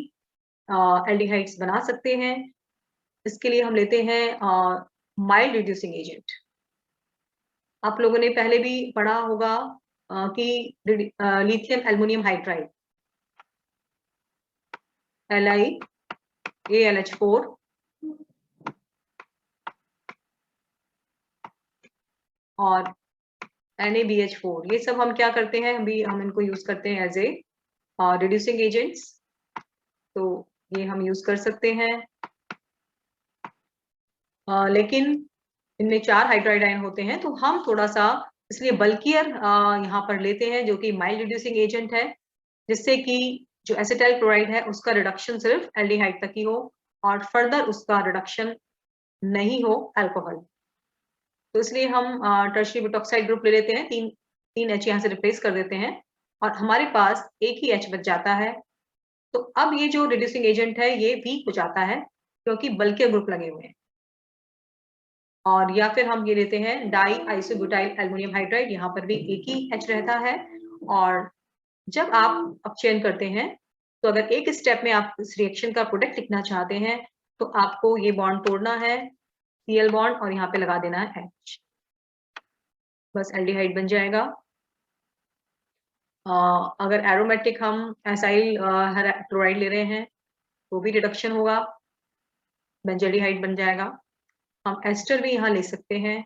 एल्डिहाइड्स बना सकते हैं। इसके लिए हम लेते हैं माइल्ड रिड्यूसिंग एजेंट। आप लोगों ने पहले भी पढ़ा होगा कि लिथियम एल्युमिनियम हाइड्राइड LiAlH4 और NaBH4, ये सब हम क्या करते हैं, हम इनको यूज करते हैं एज ए रिड्यूसिंग एजेंट्स, तो ये हम यूज कर सकते हैं। लेकिन इनमें 4 हाइड्राइड आयन होते हैं, तो हम थोड़ा सा इसलिए बल्कियर यहाँ पर लेते हैं जो कि माइल्ड रिड्यूसिंग एजेंट है, जिससे कि जो एसिटाइल क्लोराइड है उसका रिडक्शन सिर्फ एल्डिहाइड तक ही हो और फर्दर उसका रिडक्शन नहीं हो अल्कोहल। तो इसलिए हम टर्शियरी बुटॉक्साइड ग्रुप ले लेते हैं, तीन H यहाँ से रिप्लेस कर देते हैं और हमारे पास एक ही H बच जाता है। तो अब ये जो रिड्यूसिंग एजेंट है ये वीक हो जाता है क्योंकि बल्कियर ग्रुप लगे हुए हैं। और या फिर हम ये लेते हैं डाई आइसोब्यूटाइल एल्युमिनियम हाइड्राइड, यहाँ पर भी एक ही H रहता है। और जब आप अपचयन करते हैं तो अगर एक स्टेप में आप इस रिएक्शन का प्रोडक्ट लिखना चाहते हैं तो आपको ये बॉन्ड तोड़ना है, Cl बॉन्ड, और यहाँ पे लगा देना है H, बस एल्डिहाइड बन जाएगा। अगर एरोमेटिक हम एसाइल क्लोराइड ले रहे हैं तो भी रिडक्शन होगा, बेंजोल्डिहाइड बन जाएगा। हम एस्टर भी यहाँ ले सकते हैं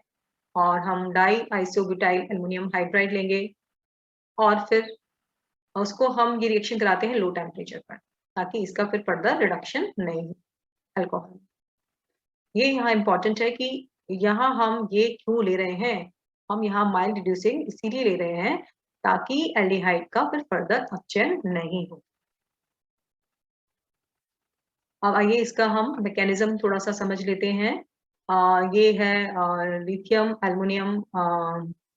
और हम डाई आइसोब्यूटाइल एल्युमिनियम हाइड्राइड लेंगे और फिर उसको हम ये रिएक्शन कराते हैं लो टेम्परेचर पर ताकि इसका फिर फर्दर रिडक्शन नहीं हो अल्कोहल। ये यहाँ इंपॉर्टेंट है कि यहाँ हम ये क्यों ले रहे हैं, हम यहाँ माइल्ड रिड्यूसिंग इसीलिए ले रहे हैं ताकि एल्डिहाइड का फिर फर्दर अपचयन नहीं हो। अब आइए इसका हम मैकेनिज्म थोड़ा सा समझ लेते हैं। ये है लिथियम एल्युमिनियम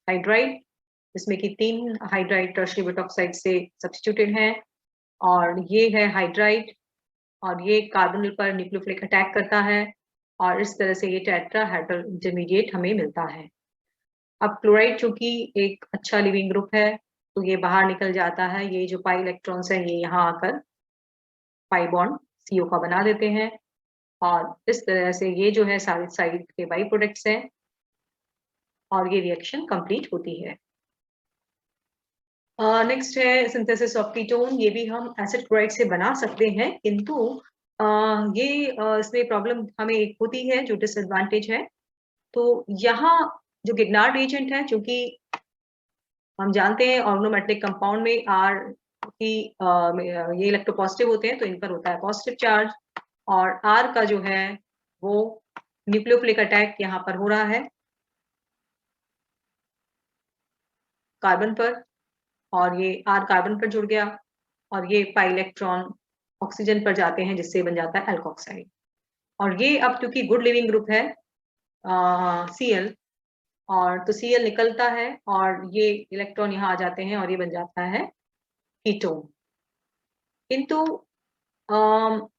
हाइड्राइड, जिसमें कि 3 हाइड्राइड टर्शियरी बुटॉक्साइड से सब्स्टिट्यूटेड हैं और ये है हाइड्राइड और ये कार्बोनिल पर न्यूक्लियोफिलिक अटैक करता है और इस तरह से ये टेट्राहेड्रल इंटरमीडिएट हमें मिलता है। अब क्लोराइड चूंकि एक अच्छा लिविंग ग्रुप है तो ये बाहर निकल जाता है, ये जो पाई इलेक्ट्रॉन्स है ये यहाँ आकर पाई बॉन्ड CO का बना देते हैं और इस तरह से ये जो है सारे साइड के बाई प्रोडक्ट्स हैं और ये रिएक्शन कंप्लीट होती है। नेक्स्ट है सिंथेसिस ऑफ कीटोन, ये भी हम एसिड क्लोराइड से बना सकते हैं, किंतु ये इसमें प्रॉब्लम हमें एक होती है जो डिसएडवांटेज है। तो यहाँ जो गिग्नार्ड एजेंट है, चूंकि हम जानते हैं ऑर्गेनोमेटेलिक कंपाउंड में R की ये इलेक्ट्रोपॉजिटिव होते हैं तो इन पर होता है पॉजिटिव चार्ज और R का जो है वो न्यूक्लियोफिलिक अटैक यहाँ पर हो रहा है कार्बन पर और ये R कार्बन पर जुड़ गया और ये पाई इलेक्ट्रॉन ऑक्सीजन पर जाते हैं जिससे बन जाता है अल्कोक्साइड। और ये अब क्योंकि गुड लिविंग ग्रुप है Cl, और तो Cl निकलता है और ये इलेक्ट्रॉन यहाँ आ जाते हैं और ये बन जाता है कीटोन। किंतु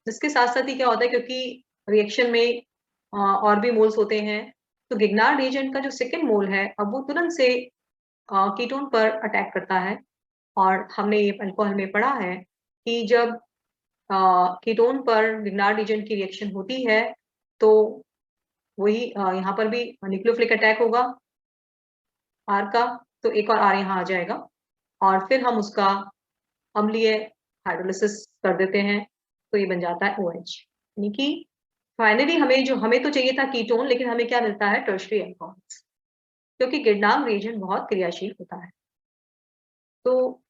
इसके साथ साथ ही क्या होता है, क्योंकि रिएक्शन में और भी मोल्स होते हैं तो गिग्नार्ड एजेंट का जो सेकेंड मोल है अब वो तुरंत से कीटोन पर अटैक करता है और हमने ये अल्कोहल में पढ़ा है कि जब कीटोन पर गिग्नार्ड एजेंट की रिएक्शन होती है तो वही यहाँ पर भी न्यूक्लियोफिलिक अटैक होगा R का, तो एक और R यहाँ आ जाएगा और फिर हम उसका अम्लीय हाइड्रोलिसिस कर देते हैं तो ये बन जाता है OH, यानी कि फाइनली हमें तो चाहिए था कीटोन, लेकिन हमें क्या मिलता है? टर्शियरी अल्कोहल्स, क्योंकि गिरनाम रिएजेंट बहुत क्रियाशील होता है। तो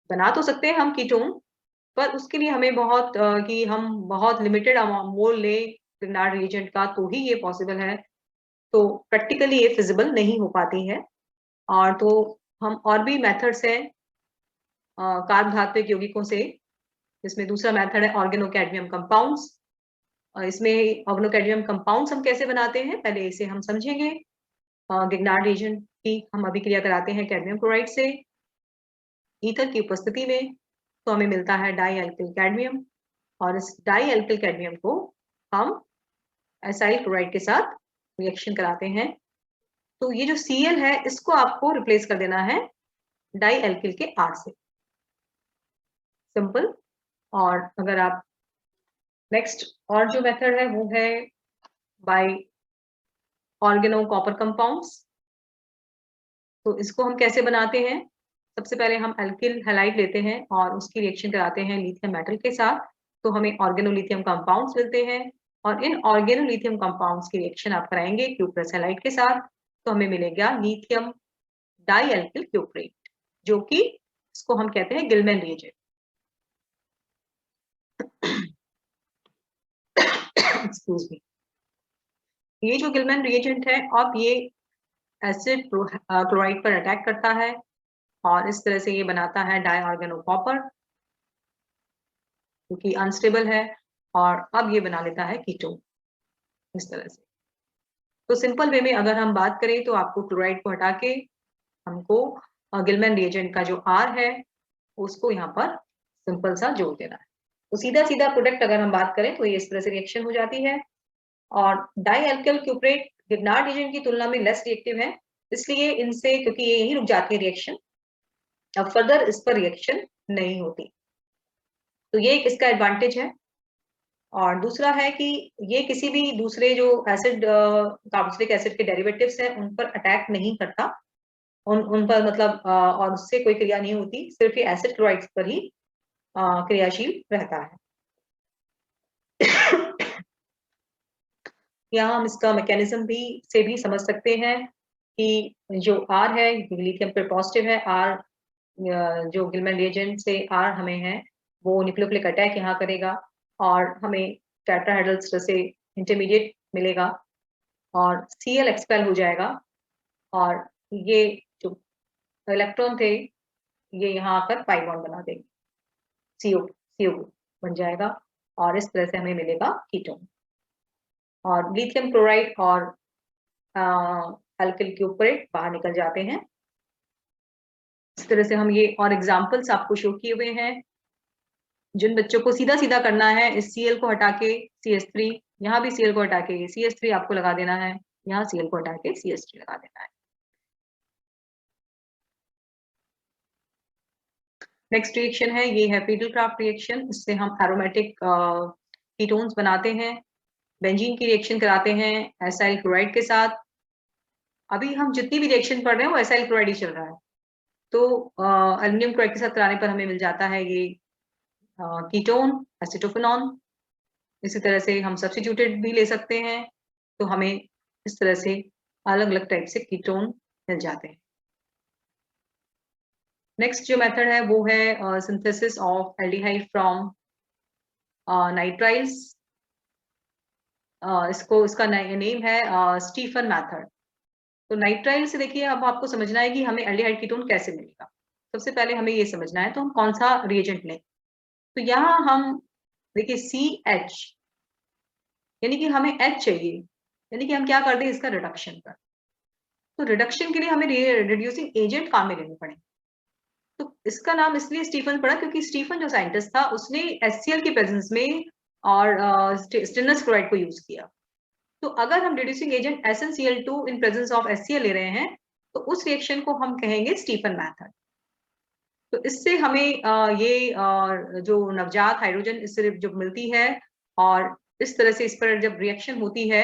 बना तो सकते हैं हम कीटोन, पर उसके लिए हमें कि हम बहुत लिमिटेड मोल लें गिरनार रिएजेंट का, तो ही ये पॉसिबल है। तो प्रैक्टिकली ये फिजिबल नहीं हो पाती है। और तो हम और भी मेथड्स हैं कार्ब धात्विक यौगिकों से, जिसमें दूसरा मेथड है ऑर्गेनोकैडमियम कंपाउंड्स। इसमें ऑर्गेनोकैडमियम कंपाउंड्स हम कैसे बनाते हैं, पहले इसे हम समझेंगे। गिरनार रिएजेंट की हम अभिक्रिया कराते हैं कैडमियम क्लोराइड से ईथर की उपस्थिति में, तो हमें मिलता है डाई एल्किल कैडमियम, और इस डाई एल्किल कैडमियम को हम एसाइल क्लोराइड के साथ रिएक्शन कराते हैं। तो ये जो Cl है, इसको आपको रिप्लेस कर देना है डाई एल्किल के R से, सिंपल। और अगर आप नेक्स्ट और जो मेथड है वो है बाय ऑर्गेनो कॉपर कंपाउंड्स। तो इसको हम कैसे बनाते हैं? सबसे पहले हम एल्किल हैलाइड लेते हैं और उसकी रिएक्शन कराते हैं लिथियम मेटल के साथ, तो हमें ऑर्गेनोलिथियम कंपाउंड्स मिलते हैं। और इन ऑर्गेनोलिथियम कंपाउंड्स की रिएक्शन आप कराएंगे क्यूप्रस हैलाइड के साथ, तो हमें मिलेगा लिथियम डाई एल्किल क्यूप्रेट, जो कि इसको हम कहते हैं गिलमैन रिएजेंट। Excuse me. ये जो गिलमैन रिएजेंट है, अब ये एसिड क्लोराइड पर अटैक करता है और इस तरह से ये बनाता है डाई ऑर्गेनो कॉपर, क्योंकि अनस्टेबल है, और अब ये बना लेता है कीटोन इस तरह से। तो सिंपल वे में अगर हम बात करें, तो आपको क्लोराइड को हटा के हमको गिलमैन रिएजेंट का जो R है उसको यहाँ पर सिंपल सा जोड़ देना है। तो सीधा सीधा प्रोडक्ट अगर हम बात करें तो ये इस तरह से रिएक्शन हो जाती है। और डाई एल्किल क्यूप्रेट गिरनार रिएजेंट की तुलना में लेस रिएक्टिव है, इसलिए इनसे, क्योंकि ये यहीं रुक जाती है रिएक्शन, अब फर्दर इस पर रिएक्शन नहीं होती। तो ये एक इसका एडवांटेज है। और दूसरा है कि ये किसी भी दूसरे जो एसिड कार्बोक्सिलिक एसिड के डेरिवेटिव्स हैं उन पर अटैक नहीं करता, उन पर मतलब और उससे कोई क्रिया नहीं होती, सिर्फ ये एसिड क्लोराइड्स पर ही क्रियाशील रहता है। यहाँ हम इसका मैकेनिज्म से भी समझ सकते हैं कि जो R है लिथियम पर पॉजिटिव है, R जो गिलमैन रिएजेंट से R हमें है वो न्यूक्लियोफिलिक अटैक यहाँ करेगा और हमें टेट्राहेड्रल से इंटरमीडिएट मिलेगा और Cl एक्सपेल हो जाएगा, और ये जो इलेक्ट्रॉन थे ये यहाँ आकर पाई बॉन्ड बना देंगे, CO बन जाएगा, और इस तरह से हमें मिलेगा कीटोन। और लिथियम क्लोराइड और एल्किल क्यूप्रेट बाहर निकल जाते हैं। इस तरह से हम ये और एग्जांपल्स आपको शो किए हुए हैं। जिन बच्चों को सीधा सीधा करना है, इस Cl को हटा के CH3, यहाँ भी Cl को हटा के CH3 आपको लगा देना है, यहाँ Cl को हटा के CH3 लगा देना है। नेक्स्ट रिएक्शन है, ये है फ्रीडल-क्राफ्ट रिएक्शन। इससे हम एरोमेटिक कीटोन्स बनाते हैं। बेंजीन की रिएक्शन कराते हैं एसाइल क्लोराइड के साथ। अभी हम जितनी भी रिएक्शन पढ़ रहे हैं वो एसाइल क्लोराइड ही चल रहा है। तो एल्युमिनियम क्लोराइड के साथ कराने पर हमें मिल जाता है ये कीटोन एसिटोफेनॉन। इसी तरह से हम सब्स्टिट्यूटेड भी ले सकते हैं, तो हमें इस तरह से अलग अलग टाइप से कीटोन मिल जाते हैं। नेक्स्ट जो मेथड है वो है synthesis of aldehyde from nitriles. इसका नेम है स्टीफन मेथड। तो नाइट्राइल से देखिए, अब आपको समझना है कि हमें एल्डिहाइड कीटोन कैसे मिलेगा। सबसे पहले हमें ये समझना है तो हम कौन सा रिएजेंट लें। तो यहाँ हम देखिए CH, यानी कि हमें H चाहिए, यानी कि हम क्या कर दें, इसका रिडक्शन कर। तो रिडक्शन के लिए हमें रिड्यूसिंग एजेंट काम में लेने पड़े। तो इसका नाम इसलिए स्टीफन पड़ा क्योंकि स्टीफन जो साइंटिस्ट था उसने HCl की प्रेजेंस में और स्टेनलेस क्लोराइड को यूज किया। तो अगर हम reducing agent SnCl2 in presence of HCl ले रहे हैं तो उस रिएक्शन को हम कहेंगे स्टीफन मेथड। तो इससे हमें ये जो नवजात हाइड्रोजन इससे जो मिलती है, और इस तरह से इस पर जब रिएक्शन होती है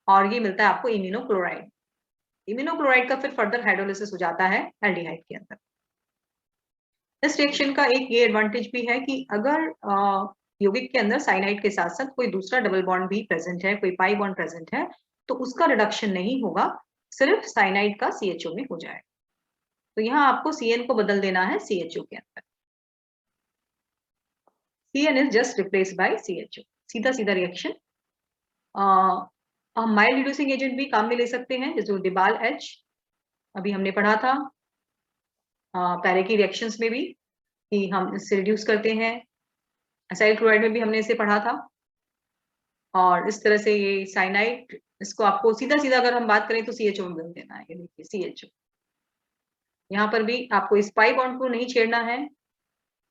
और ये मिलता है आपको इम्यूनोक्लोराइड। इम्यूनोक्लोराइड का फिर फर्दर हाइड्रोलिसिस हो जाता है एल्डिहाइड के अंदर। इस रिएक्शन का एक ये एडवांटेज भी है कि अगर यौगिक के अंदर साइनाइड के साथ साथ कोई दूसरा डबल बॉन्ड भी प्रेजेंट है, कोई पाई बॉन्ड प्रेजेंट है, तो उसका रिडक्शन नहीं होगा, सिर्फ साइनाइड का CHO में हो जाएगा। तो यहाँ आपको CN को बदल देना है CHO के अंदर। CN is just replaced by CHO, सीधा सीधा रिएक्शन। हम माइल्ड रिड्यूसिंग एजेंट भी काम में ले सकते हैं, जैसे डिबाल H अभी हमने पढ़ा था पैरे की रिएक्शंस में भी कि हम इससे रिड्यूस करते हैं। असाइल क्लोराइड में भी हमने इसे पढ़ा था। और इस तरह से ये साइनाइड, इसको आपको सीधा सीधा अगर हम बात करें तो CHO में बदल देना है। ये देखिए CHO, यहाँ पर भी आपको इस पाई बॉन्ड को नहीं छेड़ना है,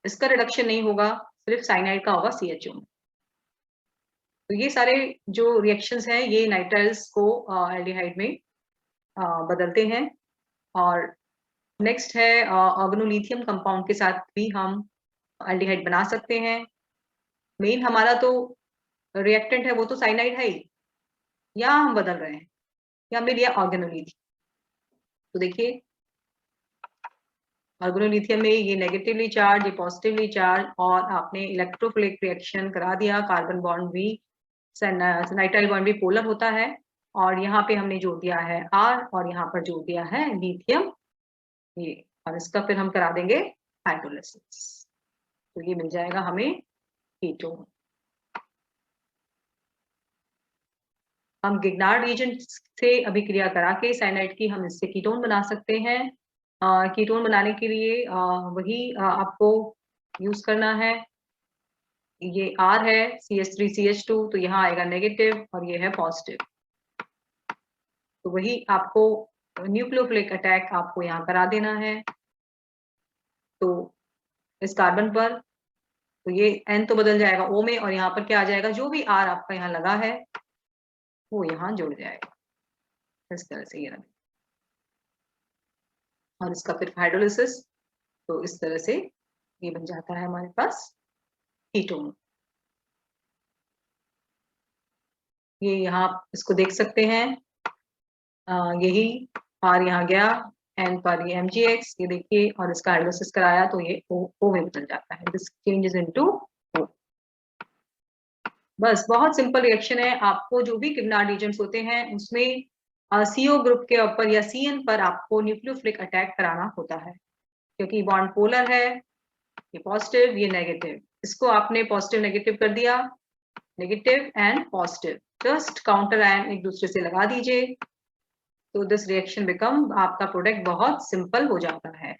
इसका रिडक्शन नहीं होगा, सिर्फ साइनाइड का होगा CHO में। तो ये सारे जो रिएक्शंस हैं ये नाइट्राइल्स को एल्डिहाइड में बदलते हैं। और नेक्स्ट है ऑर्गेनोलिथियम कंपाउंड के साथ भी हम एल्डिहाइड बना सकते हैं। मेन हमारा तो रिएक्टेंट है वो तो साइनाइड है ही, यहाँ हम बदल रहे हैं, या हमने लिया ऑर्गेनोलिथियम। तो देखिए ऑर्गेनोलिथियम में ये नेगेटिवली चार्ज, ये पॉजिटिवली चार्ज, और आपने इलेक्ट्रोफिलिक रिएक्शन करा दिया। कार्बन बॉन्ड भी, नाइट्राइल बॉन्ड भी पोलर होता है, और यहाँ पे हमने जोड़ दिया है R, और यहाँ पर जोड़ दिया है लिथियम ये, और इसका फिर हम करा देंगे हाइड्रोलिसिस, तो ये मिल जाएगा हमें कीटोन। हम गिग्नार्ड रिएजेंट से अभिक्रिया करा के साइनाइड की हम इससे कीटोन बना सकते हैं। कीटोन बनाने के लिए वही आपको यूज करना है। ये R है CH3CH2, तो यहाँ आएगा नेगेटिव और ये है पॉजिटिव। तो वही आपको न्यूक्लियोफिलिक अटैक आपको यहाँ करा देना है। तो इस कार्बन पर तो ये N तो बदल जाएगा O में, और यहाँ पर क्या आ जाएगा, जो भी R आपका यहाँ लगा है वो यहाँ जुड़ जाएगा इस तरह से, ये रहा। और इसका फिर हाइड्रोलिसिस, तो इस तरह से ये बन जाता है हमारे पास कीटोन। ये यहाँ इसको देख सकते हैं, यही R यहाँ गया, N पर ये MgX, ये देखिए, और इसका हाइड्रोलिसिस कराया तो ये O में बदल जाता है। This changes into O। बस बहुत सिंपल रिएक्शन है। आपको जो भी गिग्नार्ड रिएजेंट्स होते हैं उसमें CO ग्रुप के ऊपर या CN पर आपको न्यूक्लियोफिलिक अटैक कराना होता है, क्योंकि बॉन्ड पोलर है, ये पॉजिटिव ये नेगेटिव, इसको आपने पॉजिटिव नेगेटिव कर दिया, negative and positive, just counter ion एक दूसरे से लगा दीजिए, तो दिस रिएक्शन बिकम, आपका प्रोडक्ट बहुत सिंपल हो जाता है।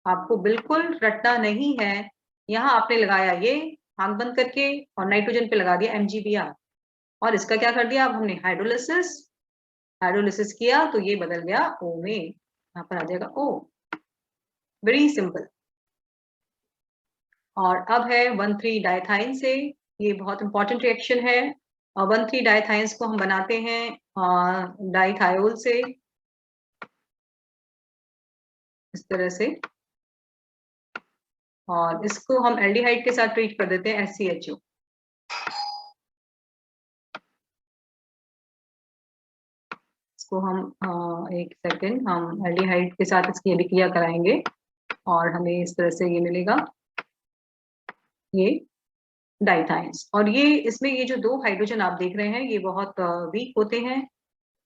आपको बिल्कुल रटना नहीं है। यहाँ आपने लगाया ये आंख बंद करके, और नाइट्रोजन पे लगा दिया MgBr, और इसका क्या कर दिया, अब हमने हाइड्रोलिसिस किया तो ये बदल गया O में, यहाँ पर आ जाएगा O। Very simple. और अब है 1,3 डाइथाइन से, ये बहुत इंपॉर्टेंट रिएक्शन है। 1,3 डाइथाइंस को हम बनाते हैं डाइथायोल से, इस तरह से, और इसको हम एल्डिहाइड के साथ ट्रीट कर देते हैं SCHO। इसको हम एक सेकेंड, हम एल्डिहाइड के साथ इसकी अभिक्रिया कराएंगे और हमें इस तरह से ये मिलेगा, ये डाइथाइंस। और ये इसमें ये जो दो हाइड्रोजन आप देख रहे हैं ये बहुत वीक होते हैं,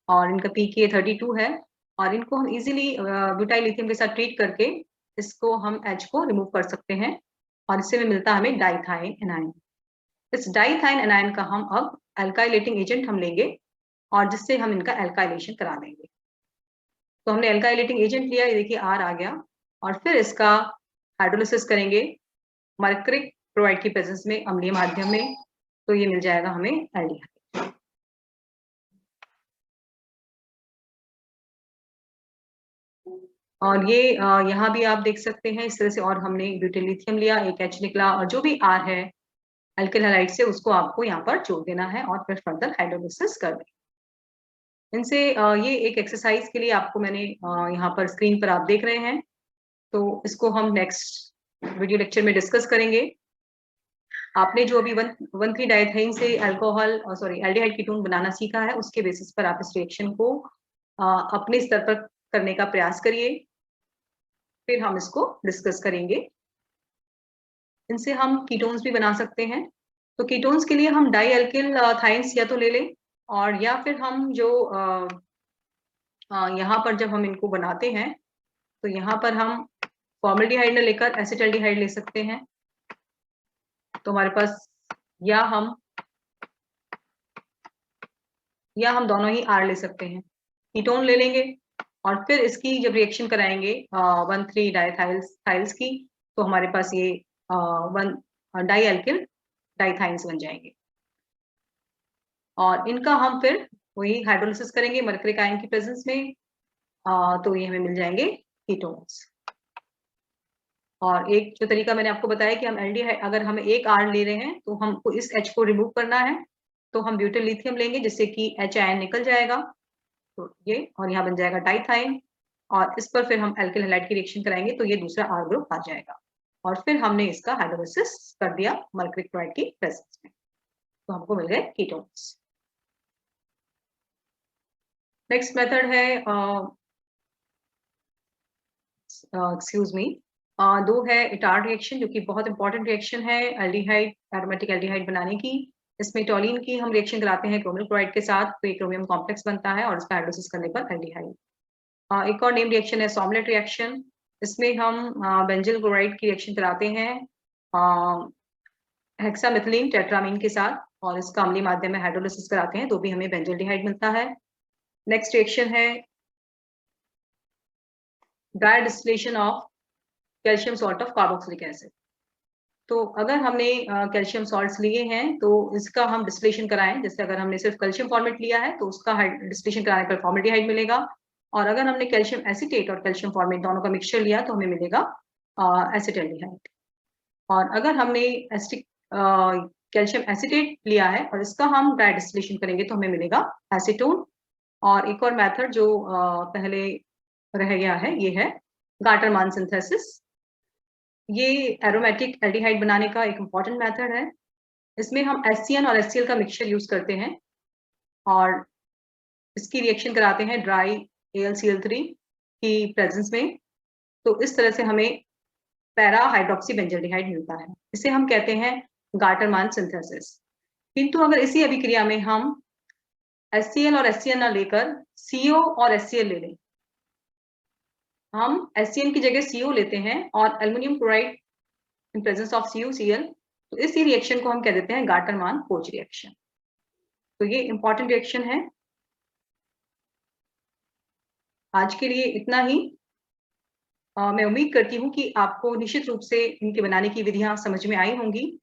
और इनका pKa 32 है, और इनको हम इजीली ब्यूटाइल लिथियम के साथ ट्रीट करके इसको हम H को रिमूव कर सकते हैं, और इससे में मिलता है हमें डाइथाइन एनायन। इस डाइथाइन एनायन का हम अब एल्काइलेटिंग एजेंट हम लेंगे, और जिससे हम इनका एल्काइलेशन करा देंगे। तो हमने एल्काइलेटिंग एजेंट लिया, ये देखिए R आ गया, और फिर इसका हाइड्रोलिसिस करेंगे मर्क्यूरिक क्लोराइड की प्रेजेंस में, अम्लीय माध्यम में, तो ये मिल जाएगा हमें एल्डिहाइड। और ये यहाँ भी आप देख सकते हैं इस तरह से, और हमने ब्यूटाइल लिथियम लिया, एक H निकला, और जो भी R है अल्किल हैलाइड से उसको आपको यहाँ पर जोड़ देना है, और फिर फर्दर हाइड्रोलिसिस कर दें। इनसे ये एक एक्सरसाइज के लिए आपको मैंने यहाँ पर स्क्रीन पर आप देख रहे हैं, तो इसको हम नेक्स्ट वीडियो लेक्चर में डिस्कस करेंगे। आपने जो अभी 1,3 डाइथाइन से अल्कोहल सॉरी एल्डिहाइड कीटोन बनाना सीखा है, उसके बेसिस पर आप इस रिएक्शन को अपने स्तर पर करने का प्रयास करिए, फिर हम इसको डिस्कस करेंगे। इनसे हम कीटोन्स भी बना सकते हैं, तो कीटोन्स के लिए हम डाई एल्किल थाइंस या तो ले लें, और या फिर हम जो यहाँ पर जब हम इनको बनाते हैं तो यहाँ पर हम फॉर्मल्डिहाइड न लेकर एसिटल्डिहाइड ले सकते हैं। तो हमारे पास या हम दोनों ही आर ले सकते हैं। कीटोन ले लेंगे और फिर इसकी जब रिएक्शन कराएंगे 1,3 डाइथाइल्स की, तो हमारे पास ये 1 डाई एल्किल डाइथाइंस बन जाएंगे, और इनका हम फिर वही हाइड्रोलिसिस करेंगे मर्क्यूरिक आयन की प्रेजेंस में, तो ये हमें मिल जाएंगे कीटोन्स। और एक जो तरीका मैंने आपको बताया कि हम एल्डिहाइड, अगर हमें एक आर ले रहे हैं तो हमको इस H को रिमूव करना है, तो हम ब्यूटिल लिथियम लेंगे जिससे कि H आयन निकल जाएगा, तो ये, और यहाँ बन जाएगा डाइथाइन, और इस पर फिर हम एल्किल हैलाइड की रिएक्शन कराएंगे तो ये दूसरा आर ग्रुप आ जाएगा, और फिर हमने इसका हाइड्रोलिसिस कर दिया मर्क्यूरिक क्लोराइड की प्रेजेंस में, तो हमको मिल गए कीटोन्स। नेक्स्ट मेथड है एक्सक्यूज मी, दो है इटार रिएक्शन, जो कि बहुत इंपॉर्टेंट रिएक्शन है एल्डिहाइड, एरोमेटिक एल्डिहाइड बनाने की। इसमें टोलिन की हम रिएक्शन कराते हैं क्रोमियल क्लोराइड के साथ, तो एक क्रोमियम कॉम्प्लेक्स बनता है और इसका हाइड्रोलिसिस करने पर एल्डिहाइड। एक और नेम रिएक्शन है सॉमलेट रिएक्शन, इसमें हम बेंजिल क्लोराइड की रिएक्शन कराते हैं हेक्सामिथिलीन टेट्रामीन के साथ, और इसका अम्लीय माध्यम में हाइड्रोलिसिस कराते हैं तो भी हमें बेंजल्डिहाइड मिलता है। नेक्स्ट रिएक्शन है dry distillation of calcium salt of carboxylic acid. तो अगर हमने कैल्शियम सॉल्ट्स लिए हैं तो इसका हम डिस्टिलेशन कराएं, जैसे अगर हमने सिर्फ कैल्शियम फॉर्मेट लिया है तो उसका डिस्टिलेशन कराने पर फॉर्मेल्डिहाइड मिलेगा, और अगर हमने कैल्शियम एसीटेट और कैल्शियम फॉर्मेट दोनों का मिक्सचर लिया तो हमें मिलेगा एसिटल्डिहाइड। और अगर हमने एसिटिक कैल्शियम एसीटेट लिया है और इसका हम ड्राई डिस्टिलेशन करेंगे तो हमें मिलेगा एसीटोन। और एक और मेथड जो पहले रह गया है, ये है गाटरमान सिंथेसिस। ये एरोमेटिक एल्डिहाइड बनाने का एक इम्पॉर्टेंट मेथड है। इसमें हम HCN और HCl का मिक्सचर यूज करते हैं और इसकी रिएक्शन कराते हैं ड्राई AlCl3 की प्रेजेंस में, तो इस तरह से हमें पैरा हाइड्रोक्सी बेंजल्डिहाइड मिलता है। इसे हम कहते हैं गाटरमान सिंथेसिस। किंतु अगर इसी अभिक्रिया में हम HCl और HCl ना लेकर CO और HCl ले लें, हम HCl की जगह CO लेते हैं और aluminium chloride in presence of CuCl, तो इसी रिएक्शन को हम कह देते हैं गाटरमान कोच रिएक्शन। तो ये इंपॉर्टेंट रिएक्शन है। आज के लिए इतना ही। मैं उम्मीद करती हूँ कि आपको निश्चित रूप से इनके बनाने की विधियां समझ में आई होंगी,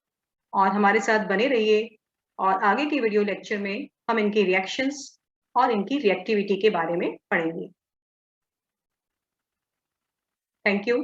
और हमारे साथ बने रहिए, और आगे के वीडियो लेक्चर में हम इनकी रिएक्शंस और इनकी रिएक्टिविटी के बारे में पढ़ेंगे। Thank you.